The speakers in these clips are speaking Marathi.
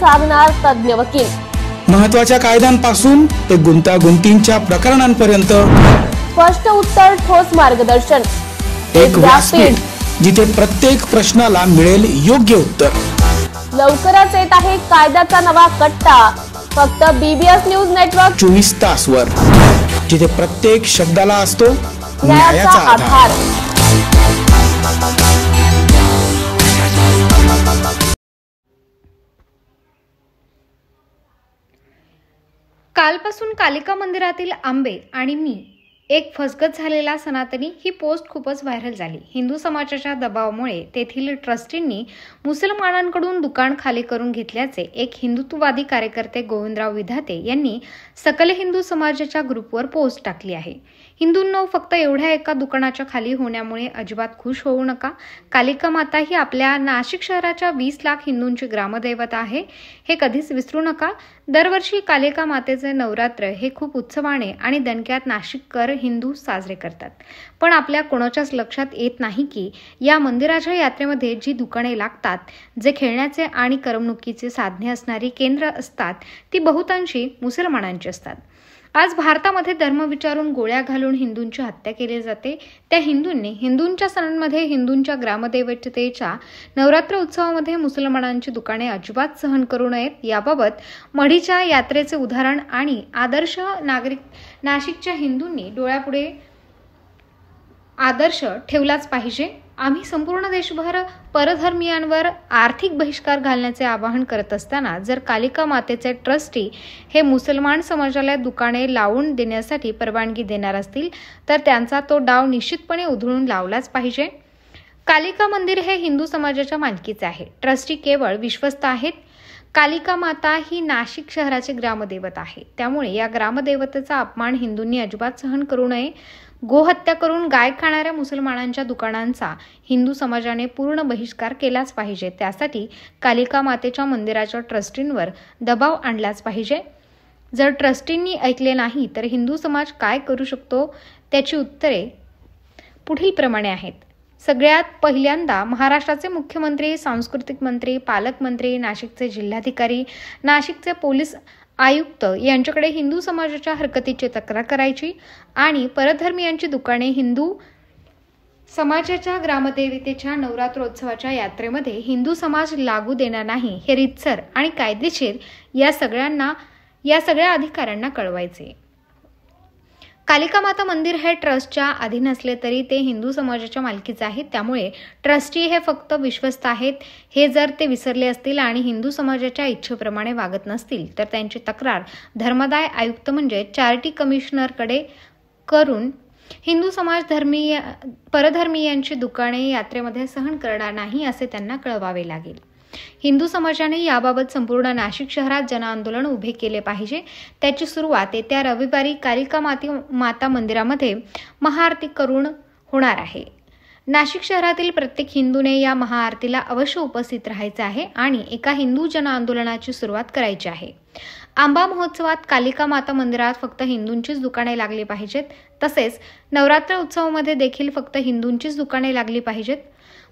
सांगणार तज्ञ वकील। महत्त्वाच्या कायद्यांपासून ते गुंतागुंतीच्या प्रकरणांपर्यंत स्पष्ट उत्तर, ठोस मार्गदर्शन। एक व्यासपीठ जिथे प्रत्येक प्रश्नाला मिळेल योग्य उत्तर। लवकरच येत आहे कायद्याचा नवा कट्टा, फक्त BBS न्यूज नेटवर्क 24 तासवर, जिथे प्रत्येक शब्दाला असतो न्यायाचा आधार। कालपासून कालिका मंदिरातील आंबे आणि मी एक फसगत झालेला सनातनी ही पोस्ट खूपच व्हायरल झाली। हिंदू समाजाच्या दबावामुळे तेथील ट्रस्टींनी मुसलमानांकडून दुकान खाली करून घेतल्याचे एक हिंदुत्ववादी कार्यकर्ते गोविंदराव विधाते यांनी सकल हिंदू समाजाच्या ग्रुपवर पोस्ट टाकली आहे। हिंदूंनो, फक्त एवढ्या एका दुकानाच्या खाली होण्यामुळे अजिबात खुश होऊ नका। कालिका माता ही आपल्या नाशिक शहराच्या 20 लाख हिंदूंची ग्रामदैवत आहे, हे कधीच विसरू नका। दरवर्षी कालिका मातेचे नवरात्र हे खूप उत्सवाने आणि दणक्यात नाशिककर हिंदू साजरे करतात, पण आपल्या कोणाच्याच लक्षात येत नाही की या मंदिराच्या यात्रेमध्ये जी दुकाने लागतात, जे खेळण्याचे आणि करमणुकीचे साधने असणारी केंद्र असतात, ती बहुतांशी मुसलमानांची असतात। आज भारतामध्ये धर्म विचारून गोळ्या घालून हिंदूंची हत्या केली जाते। त्या हिंदूंनी हिंदूंच्या सणांमध्ये हिंदूंच्या ग्रामदैवतेच्या नवरात्र उत्सवामध्ये मुसलमानांची दुकाने अजिबात सहन करू नयेत। याबाबत मढीच्या यात्रेचे उदाहरण आणि आदर्श नागरिक नाशिकच्या हिंदूंनी डोळ्यापुढे आदर्श ठेवलाच पाहिजे। आम्ही संपूर्ण देशभर परधर्मीयांवर आर्थिक बहिष्कार घालण्याचे आवाहन करत असताना जर कालिका मातेचे ट्रस्टी हे मुसलमान समाजाला दुकाने लावून देण्यासाठी परवानगी देणार असतील तर त्यांचा तो डाव निश्चितपणे उधळून लावलाच पाहिजे। कालिका मंदिर हे हिंदू समाजाच्या मालकीचे आहे। ट्रस्टी केवळ विश्वस्त आहेत। कालिका माता ही नाशिक शहराची ग्रामदैवत आहे, त्यामुळे या ग्रामदैवतेचा अपमान हिंदूंनी अजिबात सहन करू नये। गोहत्या करून गाय खाणाऱ्या मुसलमानांच्या दुकानांचा हिंदू समाजाने पूर्ण बहिष्कार केलाच पाहिजे। त्यासाठी कालिका मातेच्या मंदिराच्या ट्रस्टींवर दबाव आणलाच पाहिजे। जर ट्रस्टींनी ऐकले नाही तर हिंदू समाज काय करू शकतो, त्याची उत्तरे पुढील प्रमाणे आहेत। सगळ्यात पहिल्यांदा महाराष्ट्राचे मुख्यमंत्री, सांस्कृतिक मंत्री, पालकमंत्री, नाशिकचे जिल्हाधिकारी, नाशिकचे पोलीस आयुक्त यांच्याकडे हिंदू समाजाच्या हरकतीची तक्रार करायची आणि परधर्मीयांची दुकाने हिंदू समाजाच्या ग्रामदेवतेच्या नवरात्रोत्सवाच्या यात्रेमध्ये हिंदू समाज लागू देणार नाही हे रीतसर आणि कायदेशीर या सगळ्या अधिकाऱ्यांना कळवायचे। कालिका माता मंदिर हे ट्रस्टच्या अधीन असले तरी ते हिंदू समाजाच्या मालकीचे आहे, त्यामुळे ट्रस्टी हे फक्त विश्वस्त आहेत हे जर ते विसरले असतील आणि हिंदू समाजाच्या इच्छेप्रमाणे वागत नसतील तर त्यांची तक्रार धर्मदाय आयुक्त म्हणजे चॅरिटी कमिशनरकडे करून हिंदू समाज परधर्मीयांची दुकाने यात्रेमध्ये सहन करणार नाही असे त्यांना कळवावे लागेल। हिंदू समाजाने याबाबत संपूर्ण नाशिक शहरात जनआंदोलन उभे केले पाहिजे। त्याची सुरुवात येत्या रविवारी कालिका माता मंदिरामध्ये महाआरती करून होणार आहे। नाशिक शहरातील प्रत्येक हिंदूने या महाआरतीला अवश्य उपस्थित राहायचे आहे आणि एका हिंदू जनआंदोलनाची सुरुवात करायची आहे। आंबा महोत्सवात कालिका माता मंदिरात फक्त हिंदूंचीच दुकाने लागली पाहिजेत, तसेच नवरात्र उत्सवामध्ये देखील फक्त हिंदूंचीच दुकाने लागली पाहिजेत।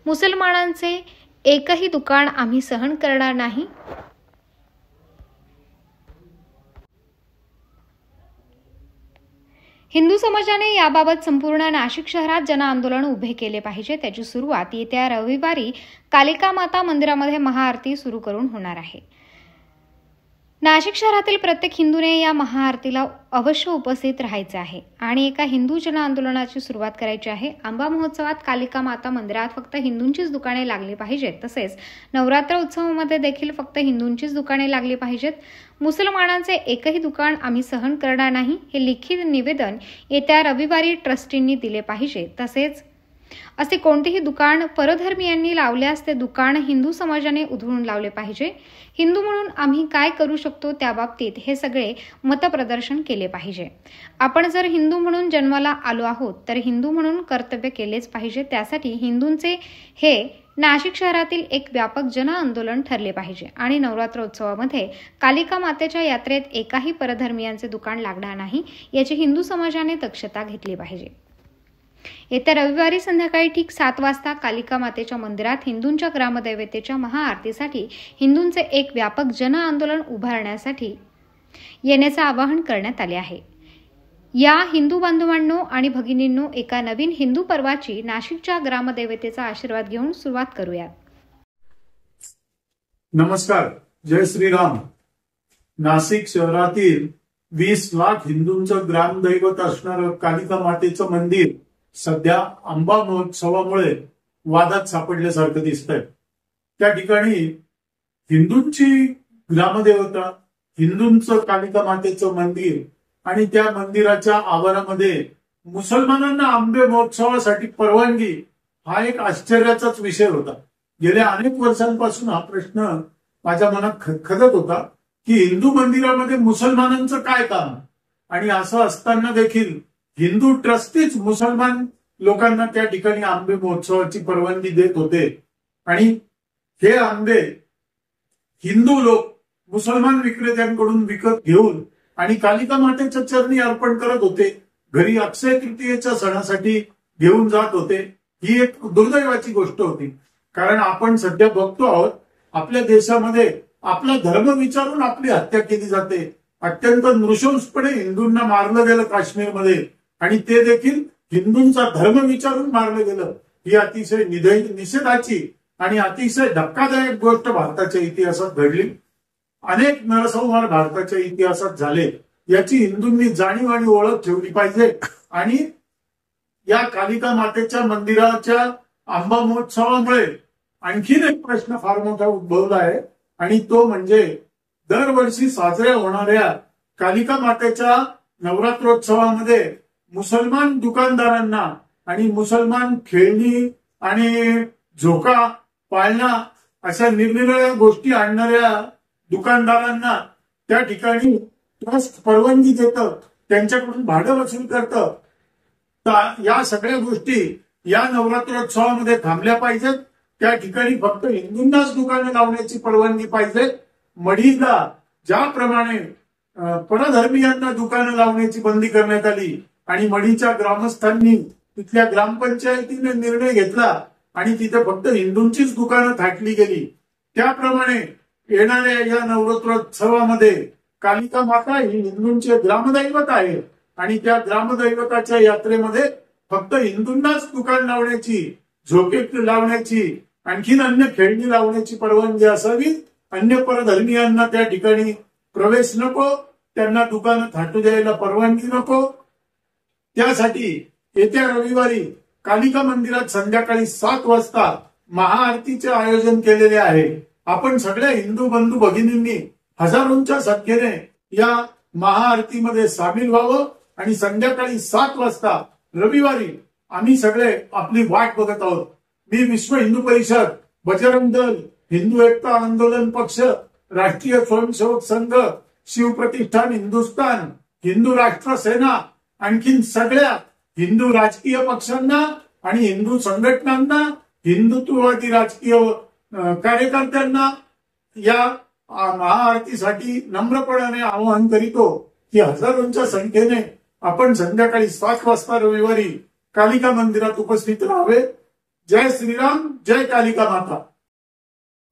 मुसलमानांचे एकही दुकान आम्ही सहन करणार नाही। हिंदू समाजाने याबाबत संपूर्ण नाशिक शहरात जनआंदोलन उभे केले पाहिजे। त्याची सुरुवात येत्या रविवारी कालिका माता मंदिरामध्ये महाआरती सुरू करून होणार आहे। नाशिक शहरातील प्रत्येक हिंदूने या महाआरतीला अवश्य उपस्थित राहायचे आहे आणि एका हिंदू जनआंदोलनाची सुरुवात करायची आहे। आंबा महोत्सवात कालिका माता मंदिरात फक्त हिंदूंचीच दुकाने लागली पाहिजेत, तसेच नवरात्र उत्सवामध्ये देखील फक्त हिंदूंचीच दुकाने लागली पाहिजेत। मुसलमानांचे एकही दुकान आम्ही सहन करणार नाही हे लिखित निवेदन येत्या रविवारी ट्रस्टींनी दिले पाहिजे। तसेच असे कोणतेही दुकान परधर्मीयांनी लावल्यास ते दुकान हिंदू समाजाने उधळून लावले पाहिजे। हिंदू म्हणून आम्ही काय करू शकतो त्याबाबतीत हे सगळे मतप्रदर्शन केले पाहिजे। आपण जर हिंदू म्हणून जन्माला आलो आहोत तर हिंदू म्हणून कर्तव्य केलेच पाहिजे। त्यासाठी हिंदूंचे हे नाशिक शहरातील एक व्यापक जनआंदोलन ठरले पाहिजे आणि नवरात्रोत्सवामध्ये कालिका मातेच्या यात्रेत एकाही परधर्मीयांचे दुकान लागणार नाही याची हिंदू समाजाने दक्षता घेतली पाहिजे। येत्या रविवारी संध्याकाळी ठीक 7 वाजता कालिका मातेच्या मंदिरात हिंदूंच्या ग्रामदैवतेच्या महाआरतीसाठी हिंदूंचे एक व्यापक जन आंदोलन उभारण्यासाठी येण्याचे आवाहन करण्यात आले आहे। या हिंदू बांधवांनो आणि भगिनींनो, एका नवीन हिंदू पर्वाची नाशिकच्या ग्रामदैवतेचा आशीर्वाद घेऊन सुरुवात करूया। नमस्कार, जय श्रीराम। नाशिक शहरातील 20 लाख हिंदूंचं ग्रामदैवत असणारं कालिका मातेचं मंदिर सध्या आंबा महोत्सवामुळे वादात सापडल्यासारखं दिसतंय। त्या ठिकाणी हिंदूंची ग्रामदेवता, हिंदूंचं कालिका मातेचं मंदिर आणि त्या मंदिराच्या आवारामध्ये मुसलमानांना आंबे महोत्सवासाठी परवानगी, हा एक आश्चर्याचाच विषय होता। गेल्या अनेक वर्षांपासून हा प्रश्न माझ्या मनात खदखदत होता की हिंदू मंदिरामध्ये मुसलमानांचं काय काम, आणि असं असताना देखील हिंदू ट्रस्टीच मुसलमान लोकांना त्या ठिकाणी आंबे महोत्सवाची परवानगी देत होते। आणि हे आंबे हिंदू लोक मुसलमान विक्रेत्यांकडून विकत घेऊन आणि कालिका मातेच्या चरणी अर्पण करत होते, घरी अक्षय तृतीयेच्या सणासाठी घेऊन जात होते। ही एक दुर्दैवाची गोष्ट होती, कारण आपण सध्या बघतो आहोत आपल्या देशामध्ये आपला धर्म विचारून आपली हत्या केली जाते। अत्यंत नृशंसपणे हिंदूंना मारलं गेलं काश्मीरमध्ये, आणि ते देखील हिंदूंचा धर्म विचारून मारलं गेलं। ही अतिशय निषेधाची आणि अतिशय धक्कादायक गोष्ट भारताच्या इतिहासात घडली। अनेक नरसंहार भारताच्या इतिहासात झाले, याची हिंदूंनी जाणीव आणि ओळख ठेवली पाहिजे। आणि या कालिका मातेच्या मंदिराच्या आंबा महोत्सवामुळे आणखीन एक प्रश्न फार मोठा उद्भवला आहे, आणि तो म्हणजे दरवर्षी साजऱ्या होणाऱ्या कालिका मातेच्या नवरात्रोत्सवामध्ये मुसलमान दुकानदारांना आणि मुसलमान खेळणी आणि झोका पाळणा अशा निरनिराळ्या गोष्टी आणणाऱ्या दुकानदारांना त्या ठिकाणी ट्रस्ट परवानगी देतं, त्यांच्याकडून भाडं वसूल करतं। या सगळ्या गोष्टी या नवरात्रोत्सवामध्ये थांबल्या पाहिजेत। त्या ठिकाणी फक्त हिंदूंनाच दुकानं लावण्याची परवानगी पाहिजे। मढीला ज्याप्रमाणे परधर्मीयांना दुकानं लावण्याची बंदी करण्यात आली आणि मढीच्या ग्रामस्थांनी तिथल्या ग्रामपंचायतीने निर्णय घेतला आणि तिथे फक्त हिंदूंचीच दुकानं थाटली गेली, त्याप्रमाणे येणाऱ्या या नवरात्रोत्सवामध्ये कालिका माता ही हिंदूंचे ग्रामदैवत आहे, आणि त्या ग्रामदैवताच्या यात्रेमध्ये फक्त हिंदूंनाच दुकान लावण्याची, झोके लावण्याची, आणखीन अन्य खेळणी लावण्याची परवानगी असावी। अन्य परधर्मीयांना त्या ठिकाणी प्रवेश नको, त्यांना दुकानं थाटू द्यायला परवानगी नको। त्यासाठी येत्या रविवारी कालिका मंदिरात संध्याकाळी 7 वाजता महाआरतीचे आयोजन केलेले आहे। आपण सगळ्या हिंदू बंधू भगिनींनी हजारोंच्या संख्येने या महाआरतीमध्ये सामील व्हावं, आणि संध्याकाळी 7 वाजता रविवारी आम्ही सगळे आपली वाट बघत आहोत। मी विश्व हिंदू परिषद, बजरंग दल, हिंदू एकता आंदोलन पक्ष, राष्ट्रीय स्वयंसेवक संघ, शिवप्रतिष्ठान हिंदुस्थान, हिंदू राष्ट्र सेना, आणखीन सगळ्या हिंदू राजकीय पक्षांना आणि हिंदू संघटनांना, हिंदुत्ववादी राजकीय कार्यकर्त्यांना या महाआरतीसाठी नम्रपणाने आवाहन करीतो की हजारोंच्या संख्येने आपण संध्याकाळी 7 वाजता रविवारी कालिका मंदिरात उपस्थित राहावे। जय श्रीराम, जय कालिका माता।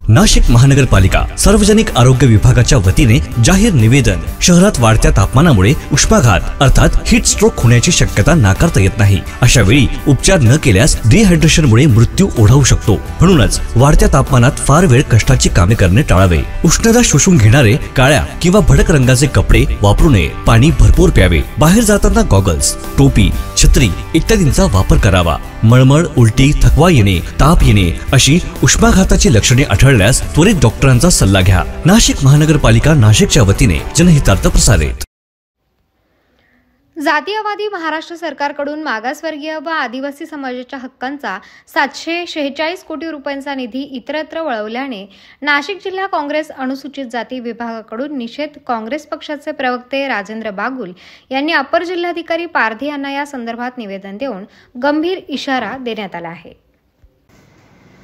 नाशिक महानगरपालिका सार्वजनिक आरोग्य विभागाच्या वतीने जाहीर निवेदन। शहरात वाढत्या तापमानामुळे उष्माघात अर्थात हीट स्ट्रोक होण्याची शक्यता नाकारता येत नाही। अशा वेळी उपचार न केल्यास डिहायड्रेशनमुळे मृत्यू ओढावू शकतो। म्हणूनच वाढत्या तापमानात फार वेळ कष्टाची कामे करणे टाळावे। उष्णता शोषून घेणारे काळ्या किंवा भडक रंगाचे कपडे वापरू नये। पाणी भरपूर प्यावे। बाहेर जाताना गॉगल्स, टोपी, छत्री इत्यादींचा वापर करावा। मळमळ, उलटी, थकवा येणे, ताप येणे अशी उष्माघाताची लक्षणे आढळल्यास त्वरित डॉक्टरांचा सल्ला घ्या। नाशिक महानगरपालिका नाशिकच्या वतीने जनहितार्थ प्रसारित। जातीयवादी महाराष्ट्र सरकारकडून मागासवर्गीय व आदिवासी समाजाच्या हक्कांचा 746 कोटी रुपयांचा निधी इतरत्र वळवल्याने नाशिक जिल्हा काँग्रेस अनुसूचित जाती विभागाकडून निषेध काँग्रेस पक्षाचे प्रवक्ते राजेंद्र बागुल यांनी अपर जिल्हाधिकारी पारधी यांना या संदर्भात निवेदन देऊन गंभीर इशारा देण्यात आला आहे।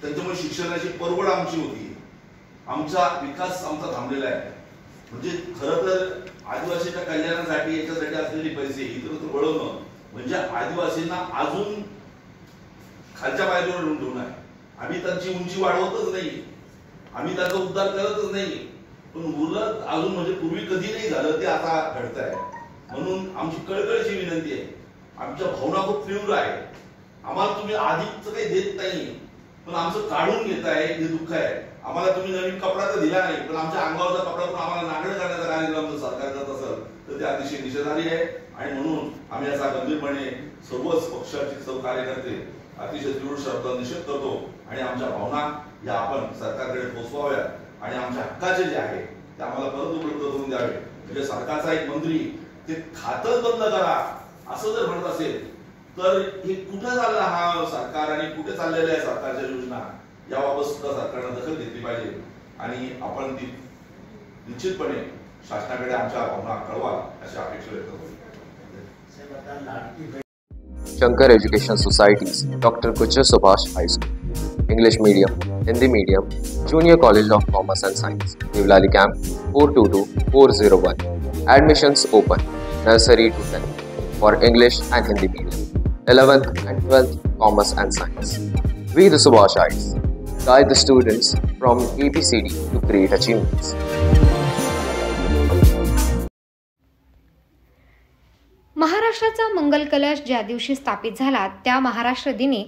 त्याच्यामुळे शिक्षणाची परवड आमची होती, आमचा विकास आमचा थांबलेला आहे। म्हणजे खरं तर आदिवासीच्या कल्याणासाठी याच्यासाठी असलेले पैसे इतरत्र वळवणं म्हणजे आदिवासींना अजून खालच्या पायरीवर ठेवून आहे. आम्ही त्यांची उंची वाढवतच नाही, आम्ही त्याचा उद्धार करतच नाही, पण उरलं अजून म्हणजे पूर्वी कधी नाही झालं ते आता घडत आहे. म्हणून आमची कळकळीची विनंती आहे, आमच्या भावना खूप तीव्र आहे. आम्हाला तुम्ही आधीच काही देत नाही, पण आमचं काढून घेताय हे दुःख आहे. आम्हाला तुम्ही नवीन कपडा तर दिला नाही, पण आमच्या अंगावरचा कपडा पण आम्हाला नागड करण्याचा कार्यक्रम जर सरकार करत असेल तर ते अतिशय निषेधार्ह आहे. आणि म्हणून आम्ही याचा गंभीरपणे सर्वच पक्षाचे सर्व कार्यकर्ते अतिशय तीव्र शब्दात निषेध करतो आणि आमच्या भावना या आपण सरकारकडे पोहोचवाव्या आणि आमच्या हक्काचे जे आहे ते आम्हाला परत उपलब्ध करून द्यावे. म्हणजे सरकारचा एक मंत्री ते खातच बंद करा असं जर म्हणत असेल तर हे कुठे चालला हा सरकार आणि कुठे चाललेल्या आहे सरकारच्या योजना, याबाबत सुद्धा सरकारने दखल घेतली पाहिजे आणि आपण ती निश्चितपणे शासनाकडे आमच्या भावना कळवाल अशी अपेक्षा व्यक्त करतो. Shankar Education Societies, Dr. Kuchar Subhash High School, English Medium, Hindi Medium, Junior College of Commerce and Science, Devlali Camp 422401. Admissions open, nursery to 10th, for English and Hindi Medium, 11th and 12th Commerce and Science. We the Subhashites guide the students from ABCD to great achievements. महाराष्ट्राचा मंगल कलश ज्या दिवशी स्थापित झाला त्या महाराष्ट्र दिनी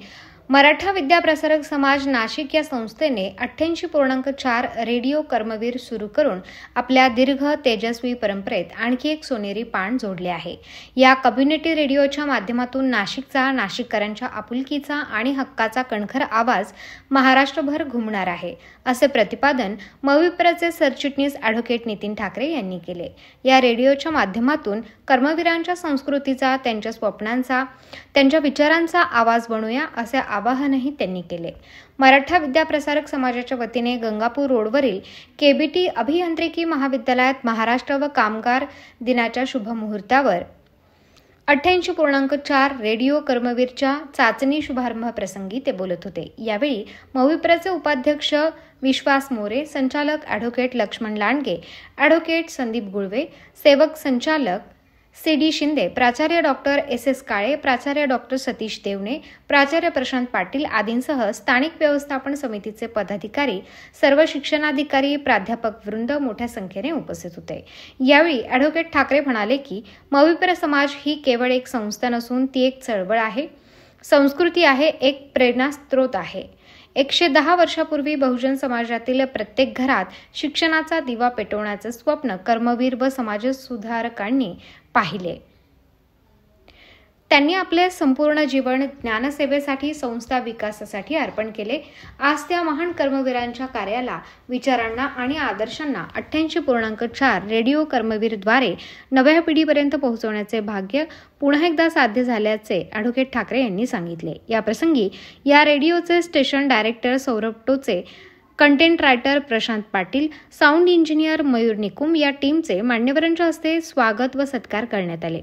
मराठा विद्याप्रसारक समाज नाशिक या संस्थेने 88.4 रेडिओ कर्मवीर सुरू करून आपल्या दीर्घ तेजस्वी परंपरेत आणखी एक सोनेरी पान जोडले आहे. या कम्युनिटी रेडिओच्या माध्यमातून नाशिकचा, नाशिककरांच्या आपुलकीचा आणि हक्काचा कणखर आवाज महाराष्ट्रभर घुमणार आहे, असे प्रतिपादन मविप्रचे सरचिटणीस ॲडव्होकेट नितीन ठाकरे यांनी केले. या रेडिओच्या माध्यमातून कर्मवीरांच्या संस्कृतीचा, त्यांच्या स्वप्नांचा, त्यांच्या विचारांचा आवाज बनूया असे आवाहनही त्यांनी केले. मराठा विद्याप्रसारक समाजाच्या वतीने गंगापूर रोडवरील केबीटी अभियांत्रिकी महाविद्यालयात महाराष्ट्र व कामगार दिनाच्या शुभमुहूर्तावर 88.4 रेडिओ कर्मवीरच्या चाचणी शुभारंभ प्रसंगी ते बोलत होते. यावेळी मविप्रचे उपाध्यक्ष विश्वास मोरे, संचालक ॲडव्होकेट लक्ष्मण लांडगे, ॲडव्होकेट संदीप गुळवे, सेवक संचालक CD शिंदे, प्राचार्य डॉक्टर SS काळे, प्राचार्य डॉक्टर सतीश देवणे, प्राचार्य प्रशांत पाटील आदींसह स्थानिक व्यवस्थापन समितीचे पदाधिकारी, सर्व शिक्षणाधिकारी, प्राध्यापक वृंद मोठ्या संख्येने उपस्थित होते. यावेळी ॲडव्होकेट ठाकरे म्हणाले की मविप्र समाज ही केवळ एक संस्था नसून ती एक चळवळ आहे, संस्कृती आहे, एक प्रेरणास्त्रोत आहे. 110 वर्षापूर्वी बहुजन समाजातील प्रत्येक घरात शिक्षणाचा दिवा पेटवण्याचे स्वप्न कर्मवीर व समाजसुधारकांनी पाहिले. त्यांनी आपले संपूर्ण जीवन ज्ञानसेवेसाठी, संस्था विकासासाठी अर्पण केले. आज त्या महान कर्मवीरांच्या कार्याला, विचारांना आणि आदर्शांना 88.4 रेडिओ कर्मवीरद्वारे नव्या पिढीपर्यंत पोहोचवण्याचे भाग्य पुन्हा एकदा साध्य झाल्याचे ॲडव्होकेट ठाकरे यांनी सांगितले. या प्रसंगी या रेडिओचे station director Saurabh Toche, content writer Prashant Patil, sound engineer Mayur Nikum या टीमचे मान्यवरांच्या हस्ते स्वागत व सत्कार करण्यात आले.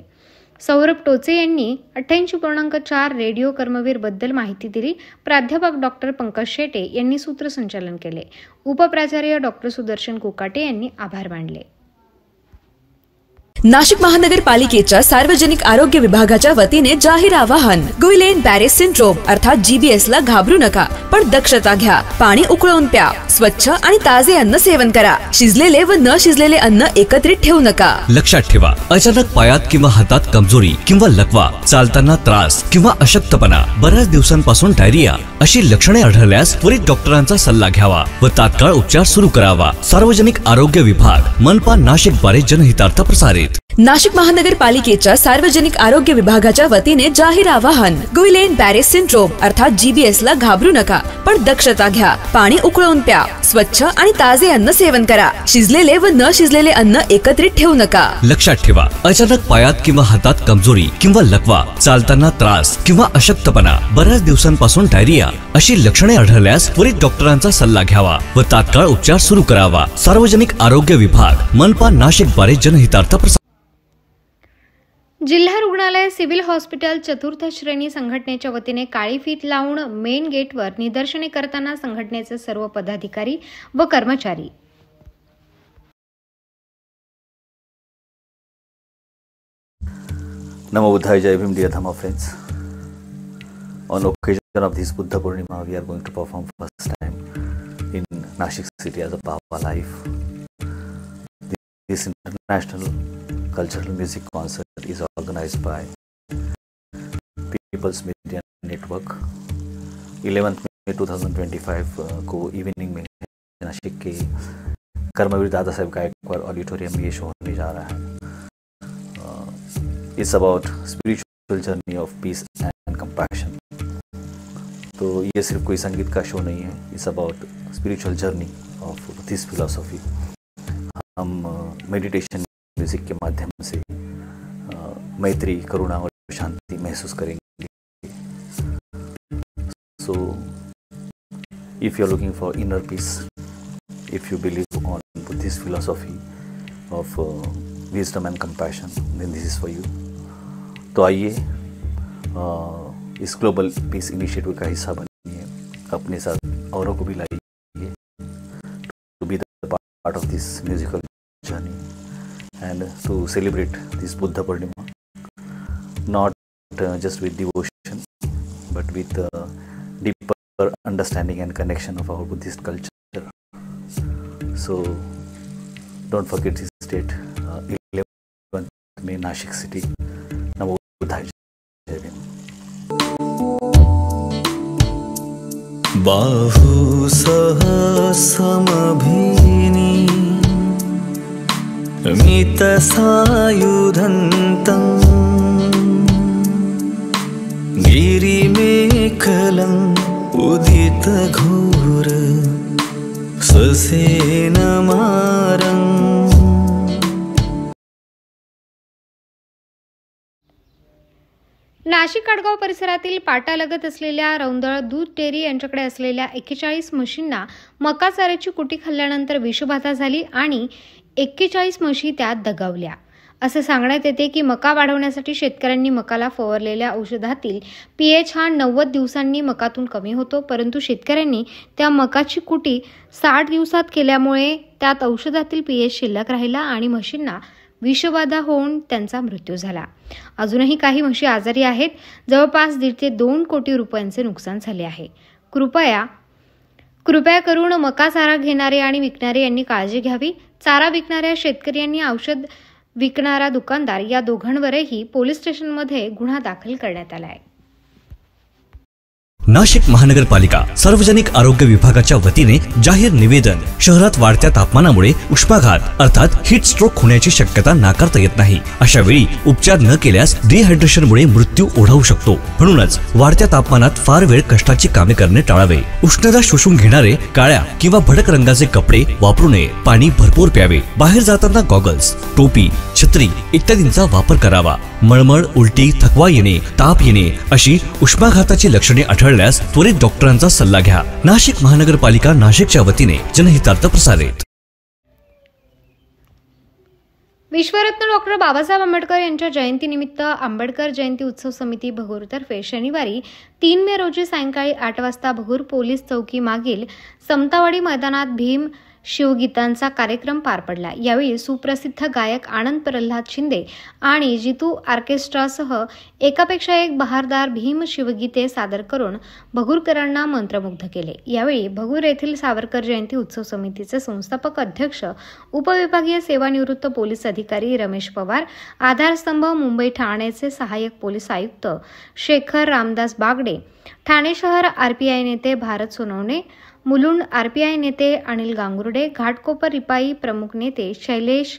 सौरभ टोचे यांनी 88.4 रेडिओ कर्मवीर बद्दल माहिती दिली. प्राध्यापक डॉक्टर पंकज शेटे यांनी सूत्रसंचालन केले. उपप्राचार्य डॉक्टर सुदर्शन कोकाटे यांनी आभार मानले. नाशिक महानगरपालिकेच्या सार्वजनिक आरोग्य विभागाच्या वतीने जाहीर आवाहन. गुइलेन बॅरे सिंड्रोम अर्थात GBS ला घाबरू नका, पण दक्षता घ्या. पाणी उकळून प्या. स्वच्छ आणि ताजे अन्न सेवन करा. शिजलेले व न शिजलेले अन्न एकत्रित ठेवू नका. लक्षात ठेवा, अचानक पायात किंवा हातात कमजोरी किंवा लकवा, चालताना त्रास किंवा अशक्तपणा, बऱ्याच दिवसांपासून डायरिया अशी लक्षणे आढळल्यास त्वरित डॉक्टरांचा सल्ला घ्यावा व तात्काळ उपचार सुरू करावा. सार्वजनिक आरोग्य विभाग, मनपा नाशिक द्वारे जनहितार्थ प्रसारित. नाशिक महानगरपालिकेच्या सार्वजनिक आरोग्य विभागाच्या वतीने जाहीर आवाहन. गुइलेन बॅरे सिंड्रोम अर्थात GBS ला घाबरू नका, पण दक्षता घ्या. पाणी उकळून प्या. स्वच्छ आणि ताजे अन्न सेवन करा. शिजलेले व न शिजलेले अन्न एकत्रित ठेवू नका. लक्षात ठेवा, अचानक पायात किंवा हातात कमजोरी किंवा लकवा, चालताना त्रास किंवा अशक्तपणा, बऱ्याच दिवसांपासून डायरिया अशी लक्षणे आढळल्यास त्वरित डॉक्टरांचा सल्ला घ्यावा व तात्काळ उपचार सुरू करावा. सार्वजनिक आरोग्य विभाग, मनपा नाशिक द्वारे जनहितार्थ प्रसारित. जिल्हा रुग्णालय सिव्हिल हॉस्पिटल चतुर्थ श्रेणी संघटनेच्या वतीने काळी फीत लावून मेन गेटवर निदर्शने करताना संघटनेचे सर्व पदाधिकारी व कर्मचारी. नमो बुद्धाय, जय Bhim, dear Dhamma friends. On occasion of this Buddha Purnima, we are going to perform first time in Nashik city as a Baba Live. This international cultural music concert is organized by People's Media Network. 11 मई 2025 को इवनिंग में नासिक के कर्मवीर दादा साहब गायकवाड़ ऑडिटोरियम में ये शो होने जा रहा है. It's about spiritual journey of peace and compassion. तो ये सिर्फ कोई संगीत का शो नहीं है, it's about spiritual journey of this philosophy. हम मेडिटेशन म्यूजिक के माध्यम से मैत्री, करुणा और शांति महसूस करेंगे. So if you are looking for inner peace, if you believe on Buddhist philosophy of wisdom and compassion, then this is for you. तो आइए इस ग्लोबल पीस इनिशिएटिव का हिस्सा बनिए, अपने साथ औरों को भी लाइए to be the part of this musical journey and to celebrate this Buddha Purnima, not just with devotion but with deeper understanding and connection of our Buddhist culture. So don't forget this date, 11th May, Nashik city. Namo Buddhaya. Jai Bhim. बाहु सहसमभिनी मितसायुधन्तं गिरिमेखलम् उदितघोर ससेनमारम्. नाशिक आडगाव परिसरातील पाटालगत असलेल्या रौंदळ दूध डेअरी यांच्याकडे असलेल्या 41 म्हशींना मका चाऱ्याची कुटी खाल्ल्यानंतर विषबाधा झाली आणि 41 म्हशी त्यात दगावल्या. असे सांगण्यात येते की मका वाढवण्यासाठी शेतकऱ्यांनी मकाला फवारलेल्या औषधातील पीएच हा 90 दिवसांनी मकातून कमी होतो, परंतु शेतकऱ्यांनी त्या मकाची कुटी 60 दिवसात केल्यामुळे त्यात औषधातील पीएच शिल्लक राहिला आणि म्हशींना विषबाधा होऊन त्यांचा मृत्यू झाला. अजूनही काही म्हशी आजारी आहेत. जवळपास 1.5 ते 2 कोटी रुपयांचे नुकसान झाले आहे. कृपया करून मका चारा घेणारे आणि विकणारे यांनी काळजी घ्यावी. चारा विकणाऱ्या शेतकरी यांनी औषध विकणारा दुकानदार या दोघांवरही पोलीस स्टेशनमध्ये गुन्हा दाखल करण्यात आला आहे. नाशिक महानगरपालिका सार्वजनिक आरोग्य विभागाच्या वतीने जाहीर निवेदन. शहरात वाढत्या तापमानामुळे उष्माघात अर्थात हीट स्ट्रोक होण्याची शक्यता नाकारता येत नाही. अशा वेळी उपचार न केल्यास डिहायड्रेशनमुळे मृत्यू ओढावू शकतो. म्हणूनच वाढत्या तापमानात फार वेळ कष्टाची कामे करणे टाळावे. उष्णता शोषून घेणारे काळ्या किंवा भडक रंगाचे कपडे वापरू नये. पाणी भरपूर प्यावे. बाहेर जाताना गॉगल्स, टोपी, छत्री इत्यादींचा वापर करावा. मळमळ, उलटी, थकवा येणे, ताप येणे अशी उष्माघाताची लक्षणे आढळल्यास त्वरित डॉक्टरांचा सल्ला घ्या. नाशिक महानगरपालिका नाशिकच्या वतीने जनहितार्थ प्रसारित. विश्वरत्न डॉक्टर बाबासाहेब आंबेडकर यांच्या जयंतीनिमित्त आंबेडकर जयंती उत्सव समिती भगूरतर्फे शनिवारी 3 मे रोजी सायंकाळी 8 वाजता भगूर पोलीस चौकी मागील समतावाडी मैदानात भीम शिवगीतांचा कार्यक्रम पार पडला. यावेळी सुप्रसिद्ध गायक आनंद प्रल्हाद शिंदे आणि जितू ऑर्केस्ट्रासह एकापेक्षा एक बहारदार भीम शिवगीते सादर करून भगूरकरांना मंत्रमुग्ध केले. यावेळी भगूर येथील सावरकर जयंती उत्सव समितीचे संस्थापक अध्यक्ष उपविभागीय सेवानिवृत्त पोलीस अधिकारी रमेश पवार, आधारस्तंभ मुंबई ठाण्याचे सहाय्यक पोलीस आयुक्त शेखर रामदास बागडे, ठाणे शहर आरपीआय नेते भारत सोनवणे, मुलुंड आरपीआय नेते अनिल गांगुर्डे, घाटकोपर रिपाई प्रमुख नेते शैलेश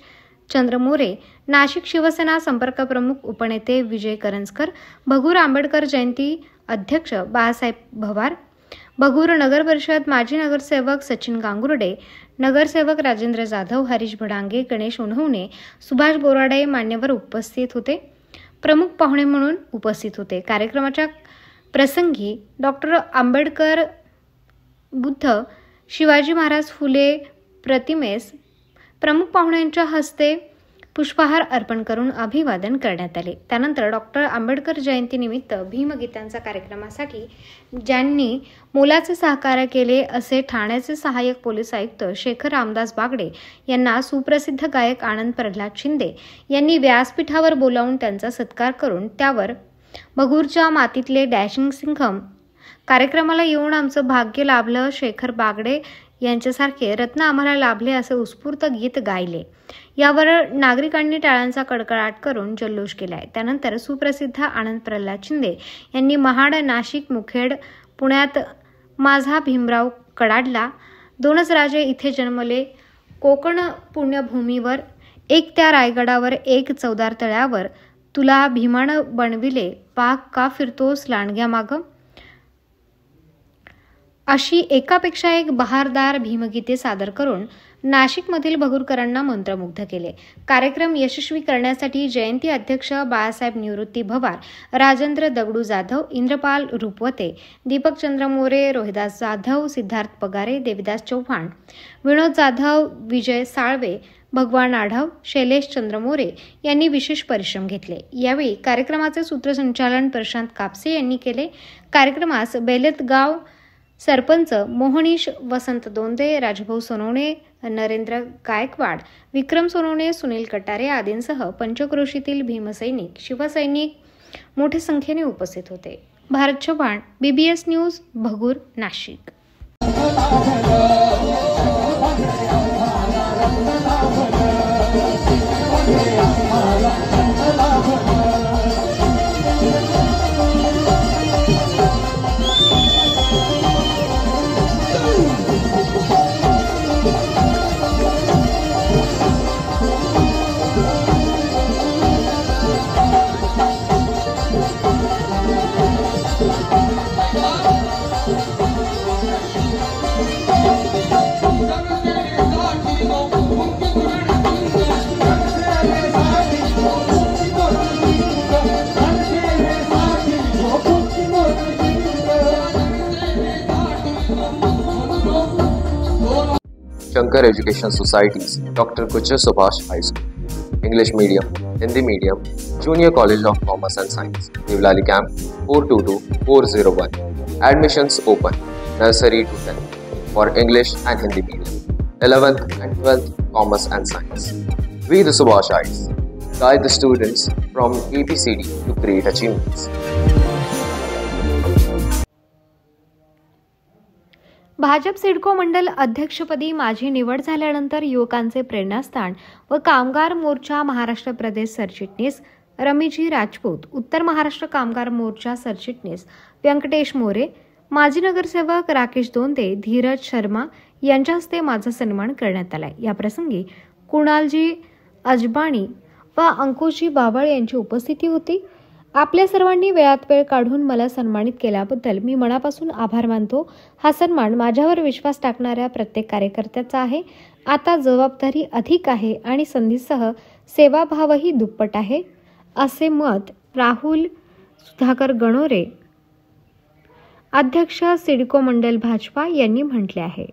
चंद्रमोरे, नाशिक शिवसेना संपर्क प्रमुख उपनेते विजय करंजकर, भगूर आंबेडकर जयंती अध्यक्ष बाळासाहेब भवार, भगूर नगर परिषद माजी नगरसेवक सचिन गांगुर्डे, नगरसेवक राजेंद्र जाधव, हरीश भडांगे, गणेश उन्हवणे, सुभाष बोराडे मान्यवर उपस्थित होते. प्रमुख पाहुणे म्हणून उपस्थित होते. कार्यक्रमाच्या प्रसंगी डॉक्टर आंबेडकर बुद्ध शिवाजी महाराज फुले प्रतिमेस प्रमुख पाहुण्यांच्या हस्ते पुष्पहार अर्पण करून अभिवादन करण्यात आले. त्यानंतर डॉक्टर आंबेडकर जयंतीनिमित्त भीमगीतांच्या कार्यक्रमासाठी ज्यांनी मोलाचे सहकार्य केले असे ठाण्याचे सहाय्यक पोलीस आयुक्त शेखर रामदास बागडे यांना सुप्रसिद्ध गायक आनंद प्रल्हाद शिंदे यांनी व्यासपीठावर बोलावून त्यांचा सत्कार करून त्यावर भगूरच्या मातीतले डॅशिंग सिंघम कार्यक्रमाला येऊन आमचं भाग्य लाभलं, शेखर बागडे यांच्यासारखे रत्न आम्हाला लाभले असे उत्स्फूर्त गीत गायले. यावर नागरिकांनी टाळ्यांचा कडकडाट करून जल्लोष केलाय. त्यानंतर सुप्रसिद्ध आनंद प्रल्हाद शिंदे यांनी महाड, नाशिक, मुखेड, पुण्यात माझा भीमराव कडाडला, दोनच राजे इथे जन्मले, कोकण पुण्यभूमीवर, एक त्या रायगडावर, एक चौदार तळ्यावर, तुला भीमानं बनविले, पाक का फिरतोस लांडग्या माग, अशी एकापेक्षा एक बहारदार भीमगीते सादर करून नाशिकमधील भगूरकरांना मंत्रमुग्ध केले. कार्यक्रम यशस्वी करण्यासाठी जयंती अध्यक्ष बाळासाहेब निवृत्ती भवार, राजेंद्र दगडू जाधव, इंद्रपाल रूपवते, दीपक चंद्र मोरे, रोहिदास जाधव, सिद्धार्थ पगारे, देविदास चव्हाण, विनोद जाधव, विजय साळवे, भगवान आढाव, शैलेश चंद्र मोरे यांनी विशेष परिश्रम घेतले. यावेळी कार्यक्रमाचे सूत्रसंचालन प्रशांत कापसे यांनी केले. कार्यक्रमास बेलतगाव सरपंच मोहनीश वसंत दोंदे, राजभाऊ सोनवणे, नरेंद्र गायकवाड, विक्रम सोनवणे, सुनील कटारे आदींसह पंचक्रोशीतील भीमसैनिक, शिवसैनिक मोठ्या संख्येने उपस्थित होते. Bharat Chavan, BBS news, Bhagur, Nashik. Shankar Education Societies, Dr. Kuchar Subhash High School, English Medium, Hindi Medium, Junior College of Commerce and Science, Devlali Camp 422401. Admissions open, Nursery to 10th for English and Hindi Medium, 11th and 12th Commerce and Science. We the Subhashites guide the students from ABCD to great achievements. Bhajap CIDCO मंडल अध्यक्षपदी माझी निवड झाल्यानंतर युवकांचे प्रेरणास्थान व कामगार मोर्चा महाराष्ट्र प्रदेश सरचिटणीस रमीजी राजपूत, उत्तर महाराष्ट्र कामगार मोर्चा सरचिटणीस व्यंकटेश मोरे, माजी नगरसेवक राकेश दोंदे, धीरज शर्मा यांच्या हस्ते माझा सन्मान करण्यात आला. या प्रसंगी कुणालजी अजबाणी व अंकुशजी बावळ यांची उपस्थिती होती. आपल्या सर्वांनी वेळात वेळ काढून मला सन्मानित केल्याबद्दल मी मनापासून आभार मानतो. हा सन्मान माझ्यावर विश्वास टाकणाऱ्या प्रत्येक कार्यकर्त्याचा आहे. आता जबाबदारी अधिक आहे आणि संधीसह सेवाभावही दुप्पट आहे, असे मत राहुल सुधाकर गणोरे, अध्यक्ष सिडको मंडल भाजपा यांनी म्हटले आहे.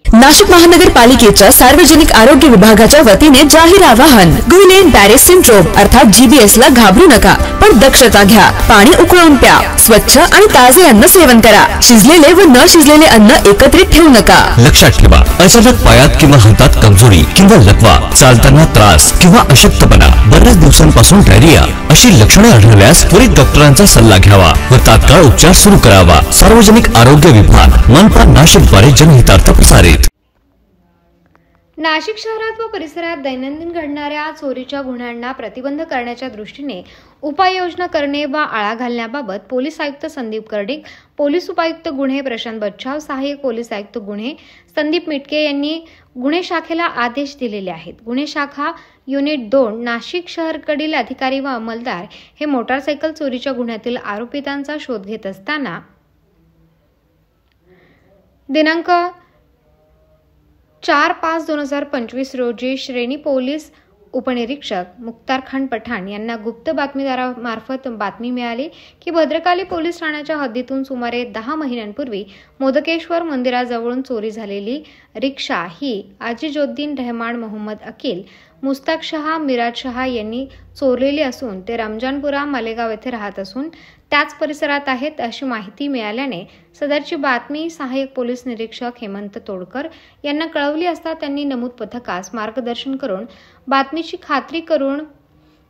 नाशिक महानगरपालिकेच्या सार्वजनिक आरोग्य विभागाच्या वतीने जाहीर आवाहन. गुइलेन बॅरे सिंड्रोम अर्थात GBS ला घाबरू नका, पण दक्षता घ्या. पाणी उकळून प्या, स्वच्छ आणि ताजे अन्न सेवन करा. शिजलेले व न शिजलेले अन्न एकत्रित ठेवू नका. लक्षात ठेवा, अचानक पायात किंवा हातात कमजोरी किंवा लकवा, चालताना त्रास किंवा अशक्तपणा, बऱ्याच दिवसांपासून डायरिया अशी लक्षणे आढळल्यास त्वरित डॉक्टरांचा सल्ला घ्यावा व तात्काळ उपचार सुरू करावा. सार्वजनिक आरोग्य विभाग, मनपा नाशिक द्वारे जनहितार्थ प्रसारित. नाशिक शहरात व परिसरात दैनंदिन घडणाऱ्या चोरीच्या गुन्ह्यांना प्रतिबंध करण्याच्या दृष्टीने उपाययोजना करणे व आळा घालण्याबाबत पोलीस आयुक्त संदीप कर्डिक, पोलीस उपायुक्त गुन्हे प्रशांत बच्छाव, सहाय्यक पोलीस आयुक्त गुन्हे संदीप मिटके यांनी गुन्हे शाखेला आदेश दिलेले आहेत. गुन्हे शाखा युनिट 2 नाशिक शहरकडील अधिकारी व अंमलदार हे मोटारसायकल चोरीच्या गुन्ह्यातील आरोपितांचा शोध घेत असताना दिनांक 4/5/2025 रोजी श्रेणी पोलीस उपनिरीक्षक मुख्तार खान पठाण यांना गुप्त बातमीदारामार्फत बातमी मिळाली की भद्रकाली पोलीस ठाण्याच्या हद्दीतून सुमारे 10 महिन्यांपूर्वी मोदकेश्वर मंदिराजवळून चोरी झालेली रिक्षा ही आजिजोद्दीन रहमान मोहम्मद अकील, मुस्ताक शहा, मिराज शहा यांनी चोरलेली असून ते रमजानपुरा मालेगाव येथे राहत असून त्याच परिसरात आहेत अशी माहिती मिळाल्याने सदरची बातमी सहाय्यक पोलीस निरीक्षक हेमंत तोडकर यांना कळवली असता त्यांनी नमूद पथकास मार्गदर्शन करून बातमीची खात्री करून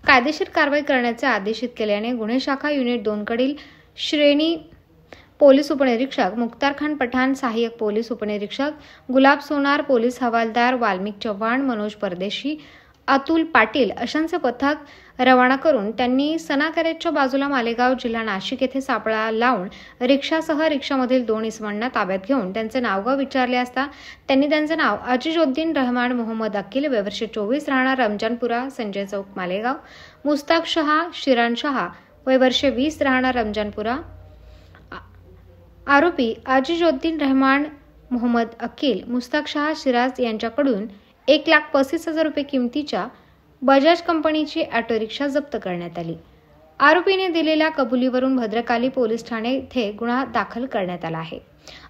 कायदेशीर कारवाई करण्याचे आदेशित केल्याने गुन्हे शाखा युनिट 2 कडील श्रेणी पोलीस उपनिरीक्षक मुख्तार खान पठाण, सहाय्यक पोलीस उपनिरीक्षक गुलाब सोनार, पोलीस हवालदार वाल्मिक चव्हाण, मनोज परदेशी, अतुल पाटील अशांचे पथक रवाना करून त्यांनी सना कॅरेजच्या बाजूला मालेगाव जिल्हा नाशिक येथे सापळा लावून रिक्षासह रिक्षामधील 2 इसमांना ताब्यात घेऊन त्यांचे नावगाव विचारले असता त्यांनी त्यांचे नाव अजीजुद्दीन रहमान मोहम्मद अकील, वय वर्ष 24, राहणार रमजानपुरा, संजय चौक, मालेगाव, मुस्ताक शहा, शिरान शहा, वय वर्ष 20, राहणार रमजानपुरा, आरोपी अजीजुद्दीन रहमान मोहम्मद अकील, मुस्ताक शहा, शिराज यांच्याकडून 1,35,000 रुपये किमतीच्या बजाज कंपनीची ऑटो रिक्षा जप्त करण्यात आली. आरोपीने दिलेल्या कबुलीवरून भद्रकाली पोलीस ठाणे येथे गुन्हा दाखल करण्यात आला आहे.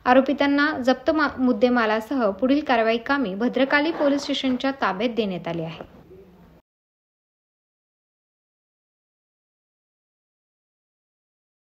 आरोपितांना जप्त मुद्देमालासह पुढील कारवाई कामी भद्रकाली पोलीस स्टेशनच्या ताब्यात देण्यात आले आहे.